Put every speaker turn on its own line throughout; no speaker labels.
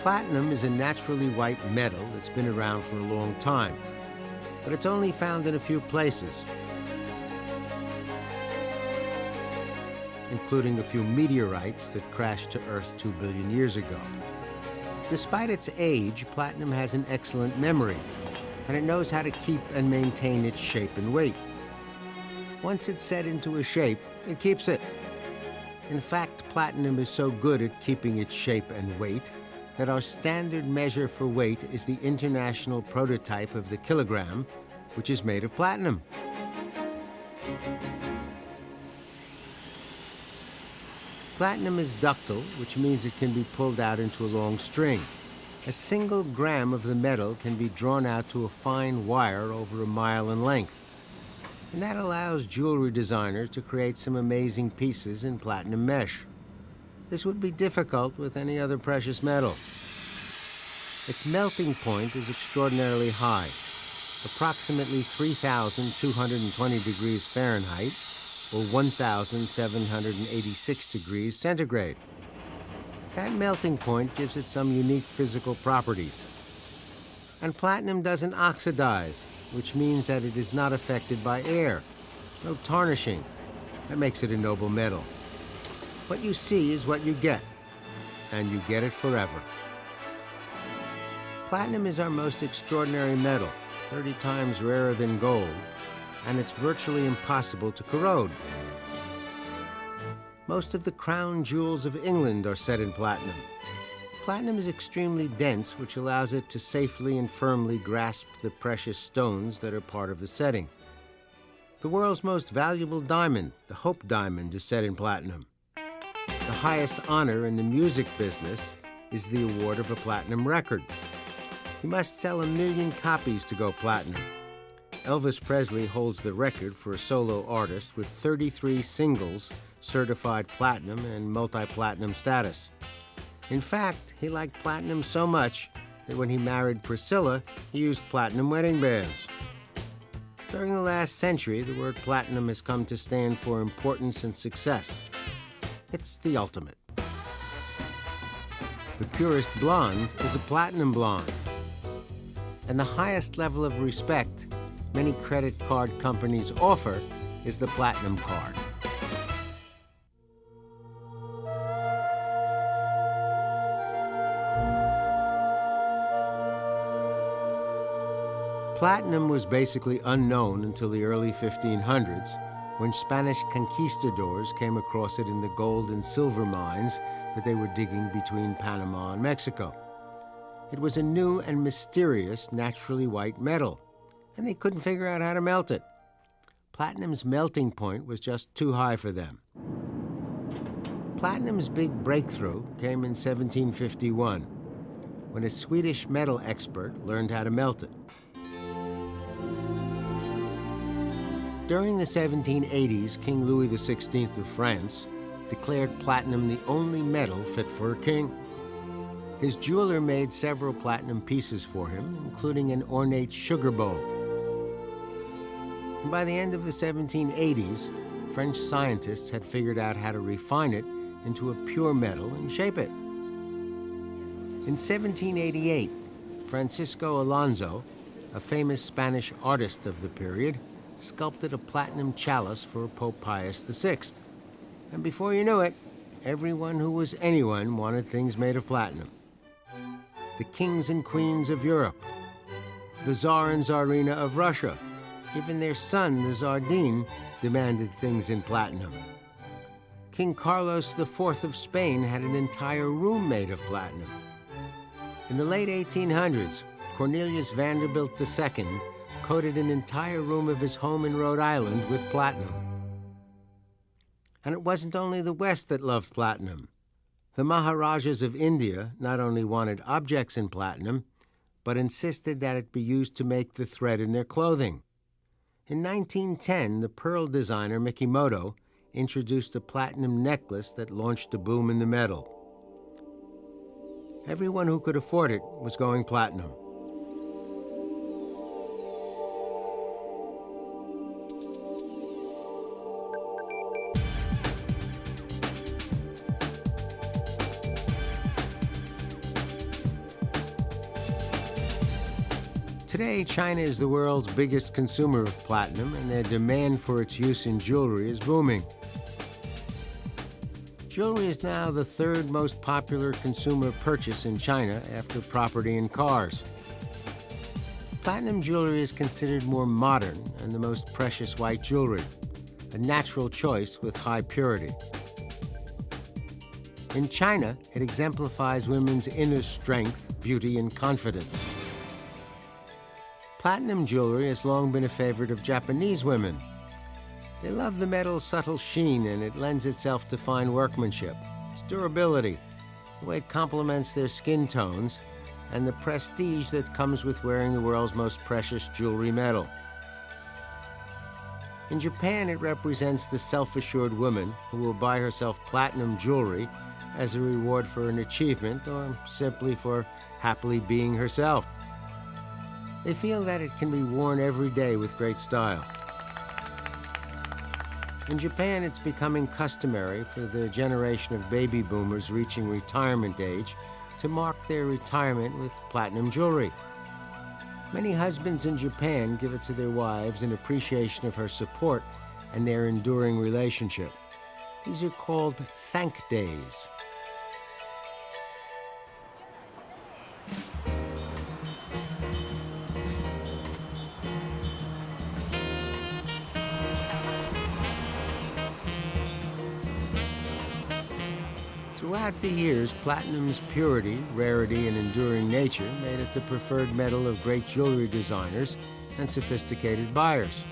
Platinum is a naturally white metal that's been around for a long time, but it's only found in a few places, including a few meteorites that crashed to Earth 2 billion years ago. Despite its age, platinum has an excellent memory, and it knows how to keep and maintain its shape and weight. Once it's set into a shape, it keeps it. In fact, platinum is so good at keeping its shape and weight that our standard measure for weight is the international prototype of the kilogram, which is made of platinum. Platinum is ductile, which means it can be pulled out into a long string. A single gram of the metal can be drawn out to a fine wire over a mile in length. And that allows jewelry designers to create some amazing pieces in platinum mesh. This would be difficult with any other precious metal. Its melting point is extraordinarily high, approximately 3,220 degrees Fahrenheit, or 1,786 degrees centigrade. That melting point gives it some unique physical properties. And platinum doesn't oxidize, which means that it is not affected by air. No tarnishing. That makes it a noble metal. What you see is what you get, and you get it forever. Platinum is our most extraordinary metal, 30 times rarer than gold, and it's virtually impossible to corrode. Most of the crown jewels of England are set in platinum. Platinum is extremely dense, which allows it to safely and firmly grasp the precious stones that are part of the setting. The world's most valuable diamond, the Hope Diamond, is set in platinum. The highest honor in the music business is the award of a platinum record. You must sell 1 million copies to go platinum. Elvis Presley holds the record for a solo artist with 33 singles certified platinum and multi-platinum status. In fact, he liked platinum so much that when he married Priscilla, he used platinum wedding bands. During the last century, the word platinum has come to stand for importance and success. It's the ultimate. The purest blonde is a platinum blonde. And the highest level of respect many credit card companies offer is the platinum card. Platinum was basically unknown until the early 1500s, when Spanish conquistadors came across it in the gold and silver mines that they were digging between Panama and Mexico. It was a new and mysterious naturally white metal, and they couldn't figure out how to melt it. Platinum's melting point was just too high for them. Platinum's big breakthrough came in 1751, when a Swedish metal expert learned how to melt it. During the 1780s, King Louis XVI of France declared platinum the only metal fit for a king. His jeweler made several platinum pieces for him, including an ornate sugar bowl. And by the end of the 1780s, French scientists had figured out how to refine it into a pure metal and shape it. In 1788, Francisco Alonso, a famous Spanish artist of the period, sculpted a platinum chalice for Pope Pius VI. And before you knew it, everyone who was anyone wanted things made of platinum. The kings and queens of Europe, the Tsar and Tsarina of Russia, even their son, the Tsardine, demanded things in platinum. King Carlos IV of Spain had an entire room made of platinum. In the late 1800s, Cornelius Vanderbilt II coated an entire room of his home in Rhode Island with platinum. And it wasn't only the West that loved platinum. The Maharajas of India not only wanted objects in platinum, but insisted that it be used to make the thread in their clothing. In 1910, the pearl designer Mikimoto introduced a platinum necklace that launched a boom in the metal. Everyone who could afford it was going platinum. Today, China is the world's biggest consumer of platinum, and their demand for its use in jewelry is booming. Jewelry is now the third most popular consumer purchase in China after property and cars. Platinum jewelry is considered more modern and the most precious white jewelry, a natural choice with high purity. In China, it exemplifies women's inner strength, beauty, and confidence. Platinum jewelry has long been a favorite of Japanese women. They love the metal's subtle sheen, and it lends itself to fine workmanship, its durability, the way it complements their skin tones, and the prestige that comes with wearing the world's most precious jewelry metal. In Japan, it represents the self-assured woman who will buy herself platinum jewelry as a reward for an achievement or simply for happily being herself. They feel that it can be worn every day with great style. In Japan, it's becoming customary for the generation of baby boomers reaching retirement age to mark their retirement with platinum jewelry. Many husbands in Japan give it to their wives in appreciation of her support and their enduring relationship. These are called thank days. Throughout the years, platinum's purity, rarity, and enduring nature made it the preferred metal of great jewelry designers and sophisticated buyers.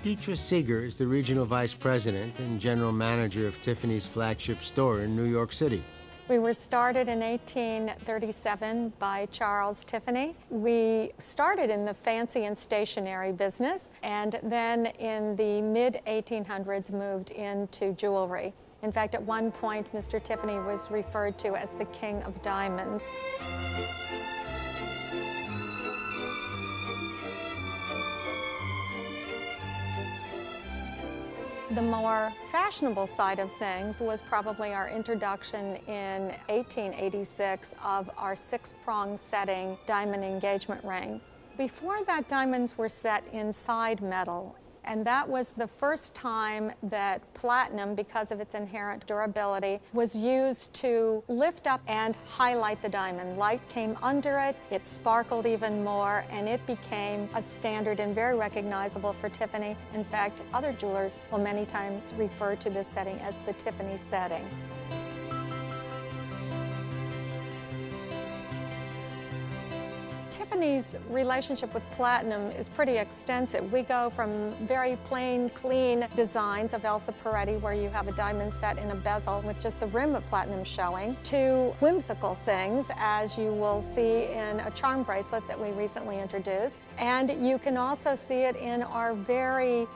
Deetra Seeger is the regional vice president and general manager of Tiffany's flagship store in New York City.
We were started in 1837 by Charles Tiffany. We started in the fancy and stationery business, and then in the mid-1800s moved into jewelry. In fact, at one point, Mr. Tiffany was referred to as the King of Diamonds. The more fashionable side of things was probably our introduction in 1886 of our 6-prong setting diamond engagement ring. Before that, diamonds were set inside metal, and that was the first time that platinum, because of its inherent durability, was used to lift up and highlight the diamond. Light came under it, it sparkled even more, and it became a standard and very recognizable for Tiffany. In fact, other jewelers will many times refer to this setting as the Tiffany setting. Tiffany's relationship with platinum is pretty extensive. We go from very plain, clean designs of Elsa Peretti, where you have a diamond set in a bezel with just the rim of platinum showing, to whimsical things, as you will see in a charm bracelet that we recently introduced. And you can also see it in our very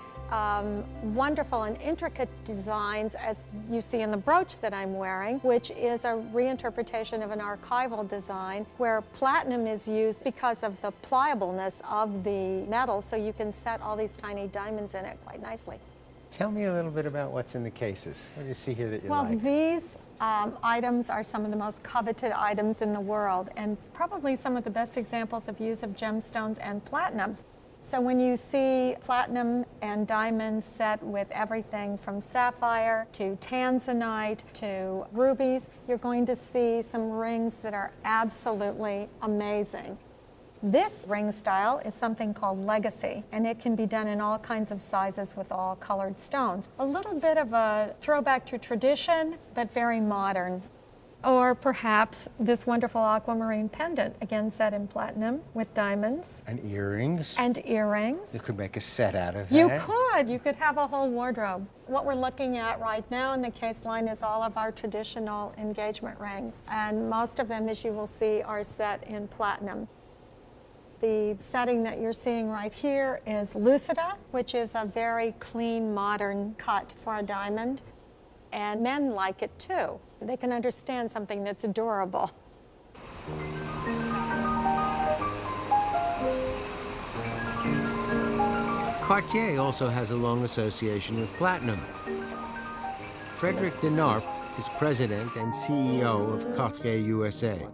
wonderful and intricate designs, as you see in the brooch that I'm wearing, which is a reinterpretation of an archival design where platinum is used because of the pliableness of the metal, so you can set all these tiny diamonds in it quite nicely.
Tell me a little bit about what's in the cases. What do you see here that you like?
Well, these items are some of the most coveted items in the world, and probably some of the best examples of use of gemstones and platinum. So when you see platinum and diamonds set with everything from sapphire to tanzanite to rubies, you're going to see some rings that are absolutely amazing. This ring style is something called legacy, and it can be done in all kinds of sizes with all colored stones. A little bit of a throwback to tradition, but very modern. Or perhaps this wonderful aquamarine pendant, again set in platinum with diamonds.
And earrings.
And earrings.
You could make a set out of that.
You could have a whole wardrobe. What we're looking at right now in the case line is all of our traditional engagement rings. And most of them, as you will see, are set in platinum. The setting that you're seeing right here is lucida, which is a very clean, modern cut for a diamond. And men like it too. They can understand something that's durable. Cartier
also has a long association with platinum. Frederick de Narp, is president and CEO of Cartier USA.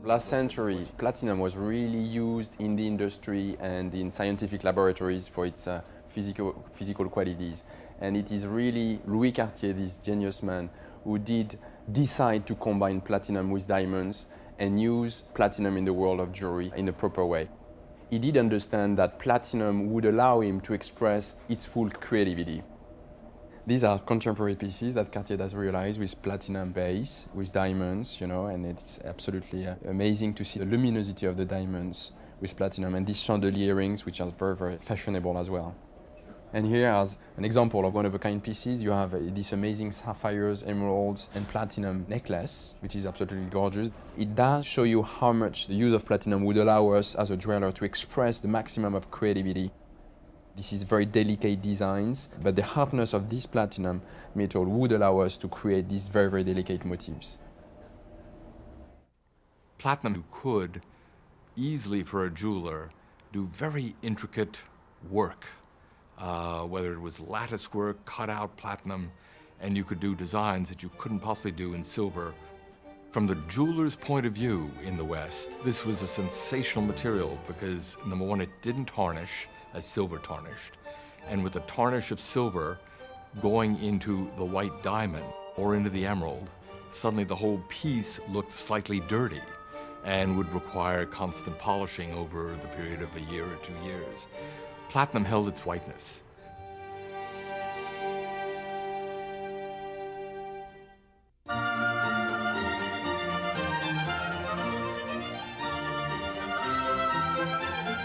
Last century, platinum was really used in the industry and in scientific laboratories for its physical qualities. And it is really Louis Cartier, this genius man, who did decide to combine platinum with diamonds and use platinum in the world of jewelry in a proper way. He did understand that platinum would allow him to express its full creativity. These are contemporary pieces that Cartier has realized with platinum base, with diamonds, you know, and it's absolutely amazing to see the luminosity of the diamonds with platinum, and these chandelier rings, which are very, very fashionable as well. And here, as an example of one-of-a-kind pieces, you have this amazing sapphires, emeralds, and platinum necklace, which is absolutely gorgeous. It does show you how much the use of platinum would allow us as a jeweler to express the maximum of creativity. This is very delicate designs, but the hardness of this platinum metal would allow us to create these very, very delicate motifs.
Platinum could easily, for a jeweler, do very intricate work, whether it was lattice work, cut out platinum, and you could do designs that you couldn't possibly do in silver. From the jeweler's point of view in the West, this was a sensational material because, number one, it didn't tarnish as silver tarnished. And with the tarnish of silver going into the white diamond or into the emerald, suddenly the whole piece looked slightly dirty and would require constant polishing over the period of a year or 2 years. Platinum held its whiteness.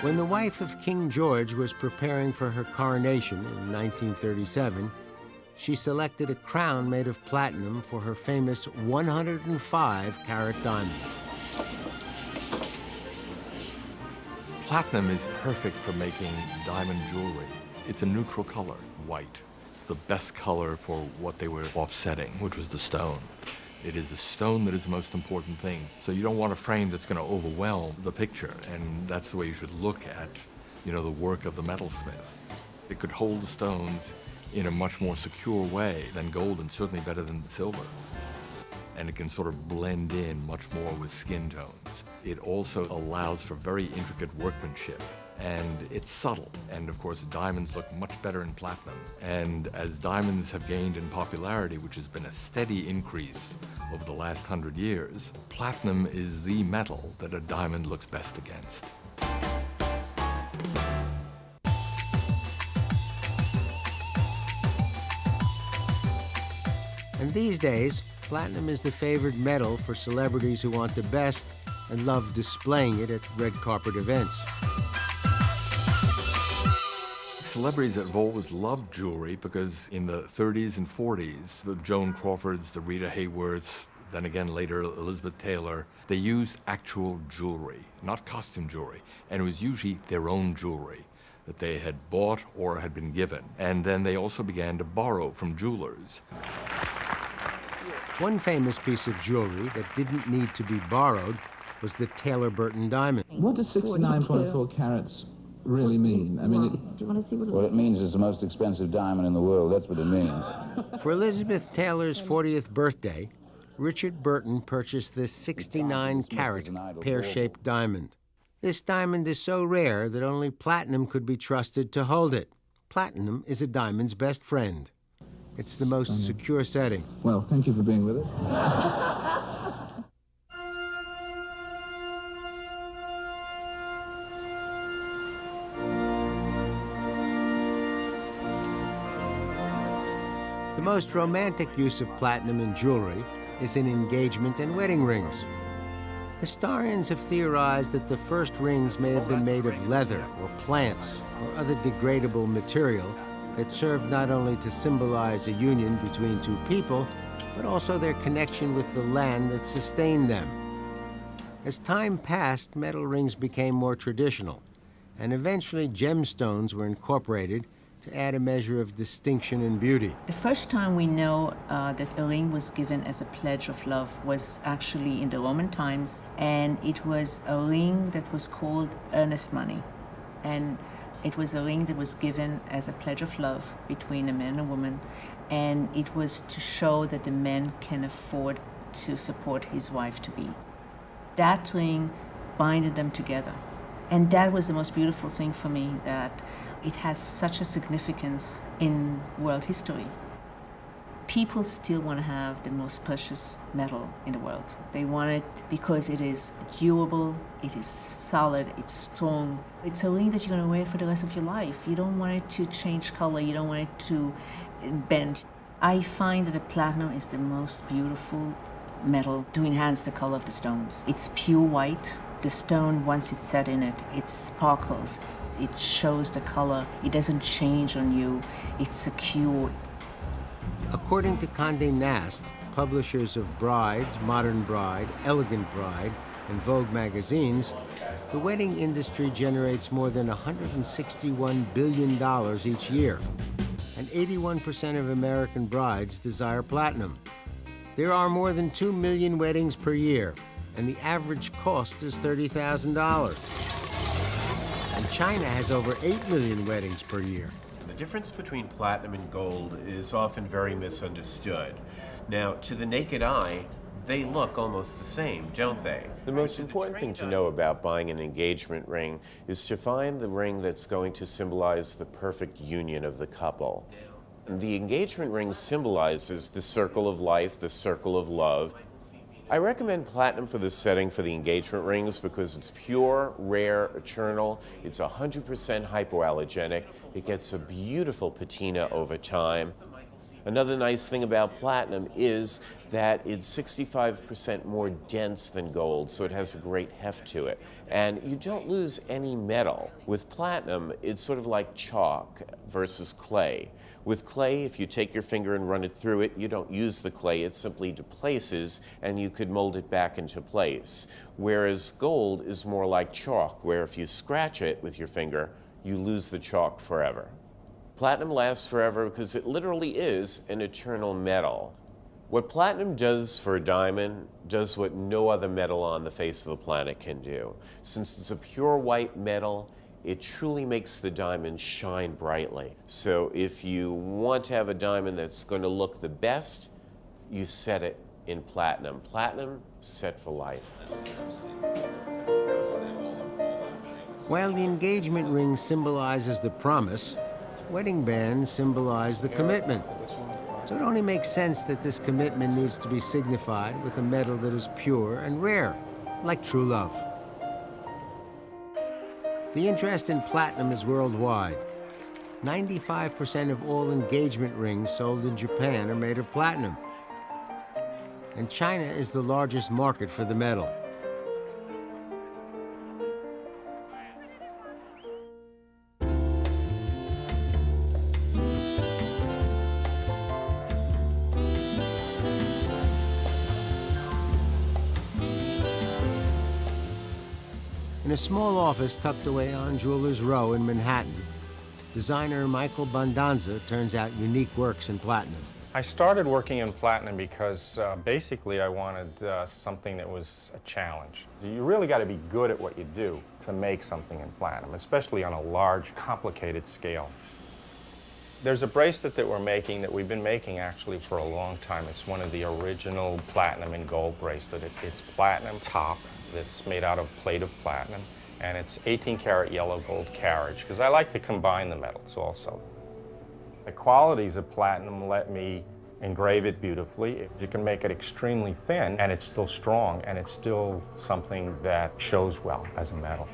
When the wife of King George was preparing for her coronation in 1937, she selected a crown made of platinum for her famous 105-carat diamonds.
Platinum is perfect for making diamond jewelry. It's a neutral color, white, the best color for what they were offsetting, which was the stone. It is the stone that is the most important thing. So you don't want a frame that's going to overwhelm the picture, and that's the way you should look at, you know, the work of the metalsmith. It could hold the stones in a much more secure way than gold, and certainly better than silver. And it can sort of blend in much more with skin tones. It also allows for very intricate workmanship, and it's subtle. And of course, diamonds look much better in platinum. And as diamonds have gained in popularity, which has been a steady increase over the last 100 years, platinum is the metal that a diamond looks best against.
And these days, platinum is the favored metal for celebrities who want the best and love displaying it at red carpet events.
Celebrities have always loved jewelry because in the 30s and 40s, the Joan Crawfords, the Rita Hayworths, then again later Elizabeth Taylor, they used actual jewelry, not costume jewelry, and it was usually their own jewelry that they had bought or had been given. And then they also began to borrow from jewelers.
One famous piece of jewelry that didn't need to be borrowed was the Taylor Burton diamond.
What does 69.4 carats really mean? I mean,
Do you want to see what
well, it means it's the most expensive diamond in the world. That's what it means.
For Elizabeth Taylor's 40th birthday, Richard Burton purchased this 69-carat pear-shaped diamond. This diamond is so rare that only platinum could be trusted to hold it. Platinum is a diamond's best friend. It's the most secure setting.
Well, thank you for being with us.
The most romantic use of platinum in jewelry is in engagement and wedding rings. Historians have theorized that the first rings may have been made of leather or plants or other degradable material that served not only to symbolize a union between two people, but also their connection with the land that sustained them. As time passed, metal rings became more traditional, and eventually gemstones were incorporated to add a measure of distinction and beauty.
The first time we know that a ring was given as a pledge of love was actually in the Roman times, and it was a ring that was called earnest money. And It was a ring that was given as a pledge of love between a man and a woman, and it was to show that the man can afford to support his wife-to-be. That ring binded them together. And that was the most beautiful thing for me, that it has such a significance in world history. People still want to have the most precious metal in the world. They want it because it is durable, it is solid, it's strong. It's a ring that you're going to wear for the rest of your life. You don't want it to change color, you don't want it to bend. I find that the platinum is the most beautiful metal to enhance the color of the stones. It's pure white. The stone, once it's set in it, it sparkles. It shows the color. It doesn't change on you. It's secure.
According to Condé Nast, publishers of Brides, Modern Bride, Elegant Bride, and Vogue magazines, the wedding industry generates more than $161 billion each year, and 81% of American brides desire platinum. There are more than 2 million weddings per year, and the average cost is $30,000. And China has over 8 million weddings per year.
The difference between platinum and gold is often very misunderstood. Now, to the naked eye, they look almost the same, don't they?
The most important thing to know about buying an engagement ring is to find the ring that's going to symbolize the perfect union of the couple. The engagement ring symbolizes the circle of life, the circle of love. I recommend platinum for the setting for the engagement rings because it's pure, rare, eternal. It's 100% hypoallergenic. It gets a beautiful patina over time. Another nice thing about platinum is that it's 65% more dense than gold, so it has a great heft to it. And you don't lose any metal. With platinum, it's sort of like chalk versus clay. With clay, if you take your finger and run it through it, you don't use the clay, it simply deplaces and you could mold it back into place. Whereas gold is more like chalk, where if you scratch it with your finger, you lose the chalk forever. Platinum lasts forever because it literally is an eternal metal. What platinum does for a diamond does what no other metal on the face of the planet can do. Since it's a pure white metal, it truly makes the diamond shine brightly. So if you want to have a diamond that's going to look the best, you set it in platinum. Platinum, set for life.
While the engagement ring symbolizes the promise, wedding bands symbolize the commitment. So it only makes sense that this commitment needs to be signified with a metal that is pure and rare, like true love. The interest in platinum is worldwide. 95% of all engagement rings sold in Japan are made of platinum. And China is the largest market for the metal. In a small office tucked away on Jewelers Row in Manhattan, designer Michael Bondanza turns out unique works in platinum.
I started working in platinum because basically I wanted something that was a challenge. You really got to be good at what you do to make something in platinum, especially on a large, complicated scale. There's a bracelet that we're making that we've been making actually for a long time. It's one of the original platinum and gold bracelet. It's platinum top that's made out of plate of platinum, and it's 18-karat yellow gold carriage, because I like to combine the metals also. The qualities of platinum let me engrave it beautifully. You can make it extremely thin, and it's still strong, and it's still something that shows well as a metal.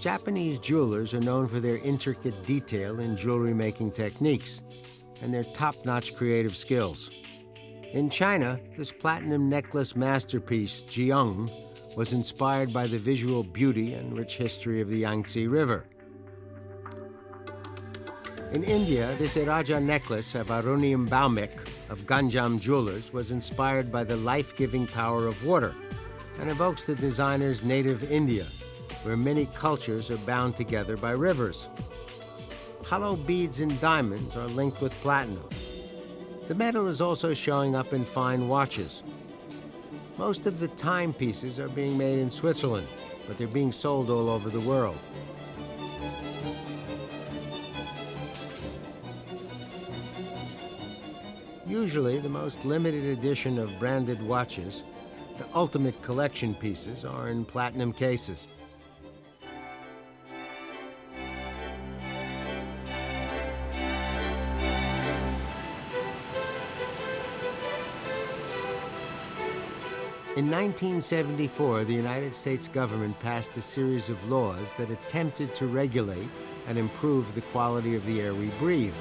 Japanese jewelers are known for their intricate detail in jewelry-making techniques and their top-notch creative skills. In China, this platinum necklace masterpiece, Jiang, was inspired by the visual beauty and rich history of the Yangtze River. In India, this Iraja necklace of Aronium Baumik of Ganjam Jewelers was inspired by the life-giving power of water and evokes the designer's native India, where many cultures are bound together by rivers. Hollow beads and diamonds are linked with platinum. The metal is also showing up in fine watches. Most of the timepieces are being made in Switzerland, but they're being sold all over the world. Usually, the most limited edition of branded watches, the ultimate collection pieces, are in platinum cases. In 1974, the United States government passed a series of laws that attempted to regulate and improve the quality of the air we breathe.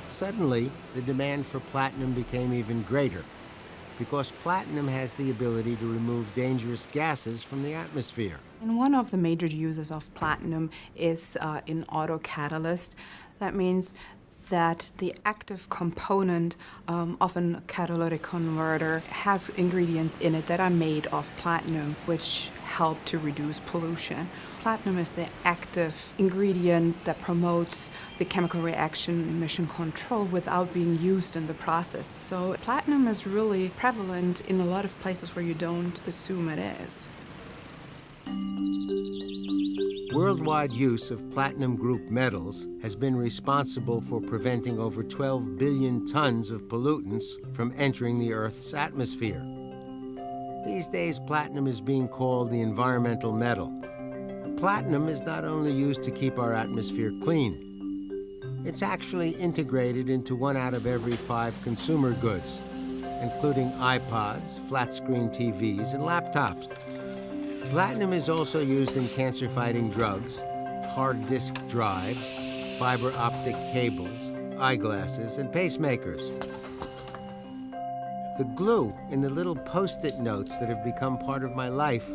Suddenly, the demand for platinum became even greater, because platinum has the ability to remove dangerous gases from the atmosphere.
And one of the major uses of platinum is in autocatalyst. That means that the active component of a catalytic converter has ingredients in it that are made of platinum, which help to reduce pollution. Platinum is the active ingredient that promotes the chemical reaction emission control without being used in the process. So platinum is really prevalent in a lot of places where you don't assume it is.
Worldwide use of platinum group metals has been responsible for preventing over 12 billion tons of pollutants from entering the Earth's atmosphere. These days, platinum is being called the environmental metal. Platinum is not only used to keep our atmosphere clean, it's actually integrated into 1 out of every 5 consumer goods, including iPods, flat-screen TVs, and laptops. Platinum is also used in cancer-fighting drugs, hard disk drives, fiber optic cables, eyeglasses, and pacemakers. The glue in the little Post-it notes that have become part of my life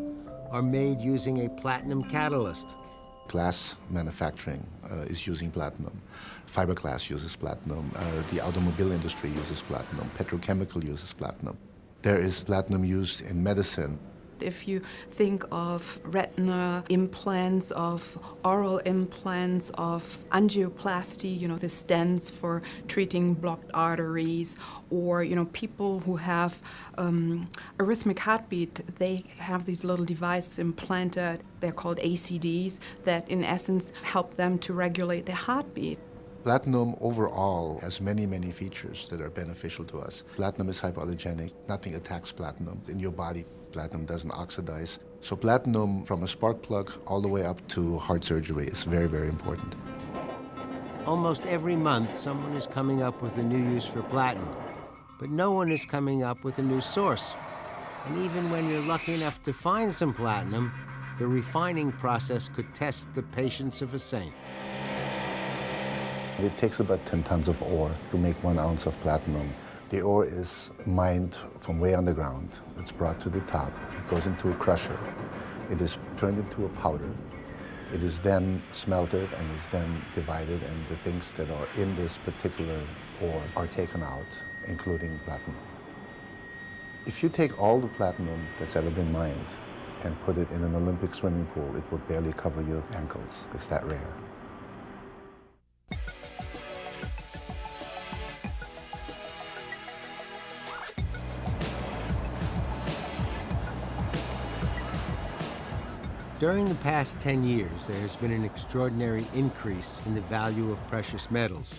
are made using a platinum catalyst.
Glass manufacturing is using platinum. Fiberglass uses platinum. The automobile industry uses platinum. Petrochemical uses platinum. There is platinum used in medicine.
If you think of retina implants, of oral implants, of angioplasty, the stents for treating blocked arteries, or, people who have arrhythmic heartbeat, they have these little devices implanted. They're called ACDs that, in essence, help them to regulate their heartbeat.
Platinum overall has many, many features that are beneficial to us. Platinum is hypoallergenic. Nothing attacks platinum in your body. Platinum doesn't oxidize. So platinum, from a spark plug all the way up to heart surgery, is very, very important.
Almost every month, someone is coming up with a new use for platinum, but no one is coming up with a new source. And even when you're lucky enough to find some platinum, the refining process could test the patience of a saint.
It takes about 10 tons of ore to make 1 ounce of platinum. The ore is mined from way underground. It's brought to the top. It goes into a crusher. It is turned into a powder. It is then smelted and is then divided, and the things that are in this particular ore are taken out, including platinum. If you take all the platinum that's ever been mined and put it in an Olympic swimming pool, it would barely cover your ankles. It's that rare.
During the past 10 years, there has been an extraordinary increase in the value of precious metals.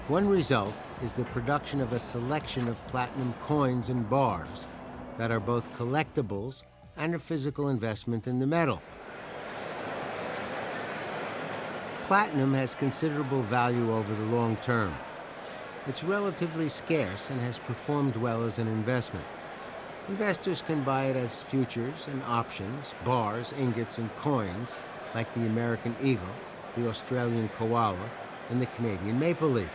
One result is the production of a selection of platinum coins and bars that are both collectibles and a physical investment in the metal. Platinum has considerable value over the long term. It's relatively scarce and has performed well as an investment. Investors can buy it as futures and options, bars, ingots, and coins, like the American eagle, the Australian koala, and the Canadian maple leaf.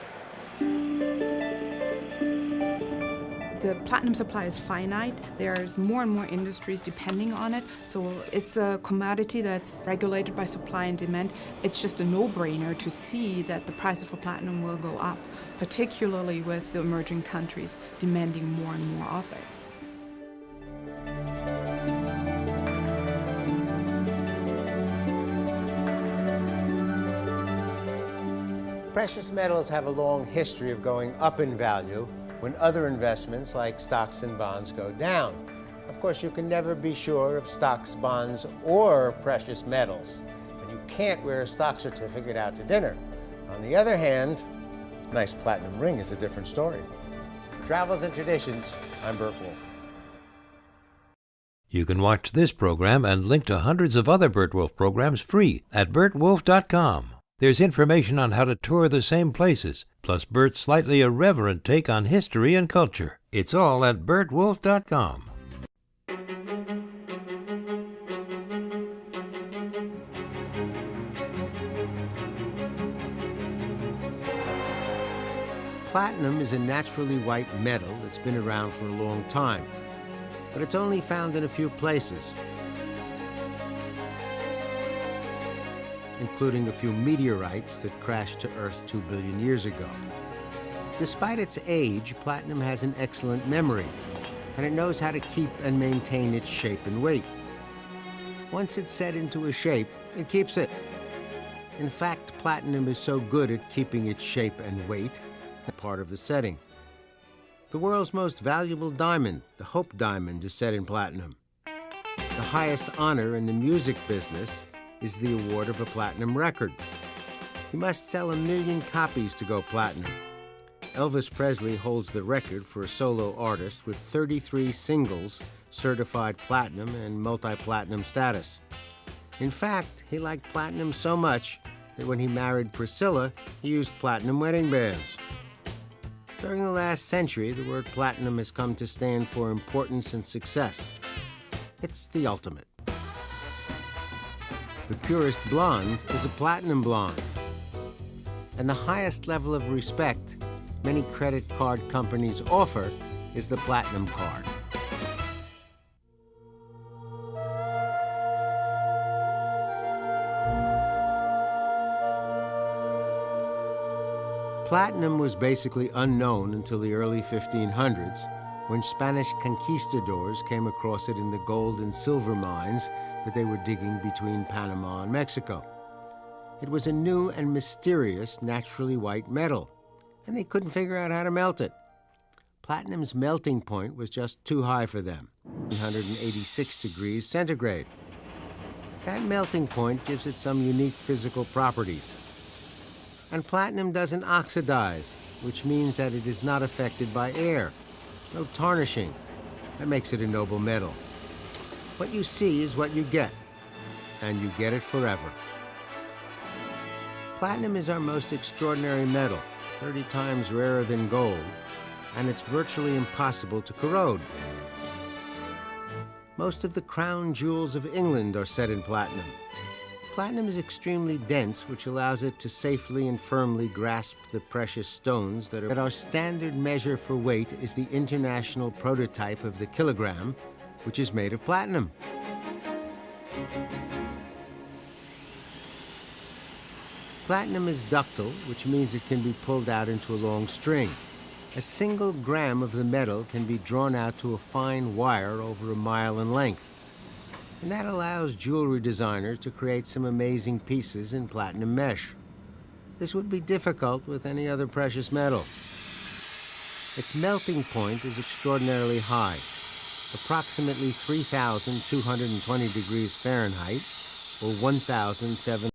The platinum supply is finite. There's more and more industries depending on it, so it's a commodity that's regulated by supply and demand. It's just a no-brainer to see that the price of platinum will go up, particularly with the emerging countries demanding more and more of it.
Precious metals have a long history of going up in value when other investments like stocks and bonds go down. Of course, you can never be sure of stocks, bonds, or precious metals, and you can't wear a stock certificate out to dinner. On the other hand, a nice platinum ring is a different story. Travels and Traditions, I'm BURT WOLF.
You can watch this program and link to hundreds of other BURT WOLF programs free at burtwolf.com. There's information on how to tour the same places, plus Burt's slightly irreverent take on history and culture. It's all at burtwolf.com.
Platinum is a naturally white metal that's been around for a long time, but it's only found in a few places, including a few meteorites that crashed to Earth 2 billion years ago. Despite its age, platinum has an excellent memory, and it knows how to keep and maintain its shape and weight. Once it's set into a shape, it keeps it. In fact, platinum is so good at keeping its shape and weight, that's part of the setting. The world's most valuable diamond, the Hope Diamond, is set in platinum. The highest honor in the music business is the award of a platinum record. You must sell 1 million copies to go platinum. Elvis Presley holds the record for a solo artist with 33 singles certified platinum and multi-platinum status. In fact, he liked platinum so much that when he married Priscilla, he used platinum wedding bands. During the last century, the word platinum has come to stand for importance and success. It's the ultimate. The purest blonde is a platinum blonde. And the highest level of respect many credit card companies offer is the platinum card. Platinum was basically unknown until the early 1500s, when Spanish conquistadors came across it in the gold and silver mines that they were digging between Panama and Mexico. It was a new and mysterious naturally white metal, and they couldn't figure out how to melt it. Platinum's melting point was just too high for them, 186 degrees centigrade. That melting point gives it some unique physical properties. And platinum doesn't oxidize, which means that it is not affected by air. No tarnishing. That makes it a noble metal. What you see is what you get, and you get it forever. Platinum is our most extraordinary metal, 30 times rarer than gold, and it's virtually impossible to corrode. Most of the crown jewels of England are set in platinum. Platinum is extremely dense, which allows it to safely and firmly grasp the precious stones that our standard measure for weight is the international prototype of the kilogram, which is made of platinum. Platinum is ductile, which means it can be pulled out into a long string. A single gram of the metal can be drawn out to a fine wire over 1 mile in length. And that allows jewelry designers to create some amazing pieces in platinum mesh. This would be difficult with any other precious metal. Its melting point is extraordinarily high, approximately 3,220 degrees Fahrenheit, or 1,007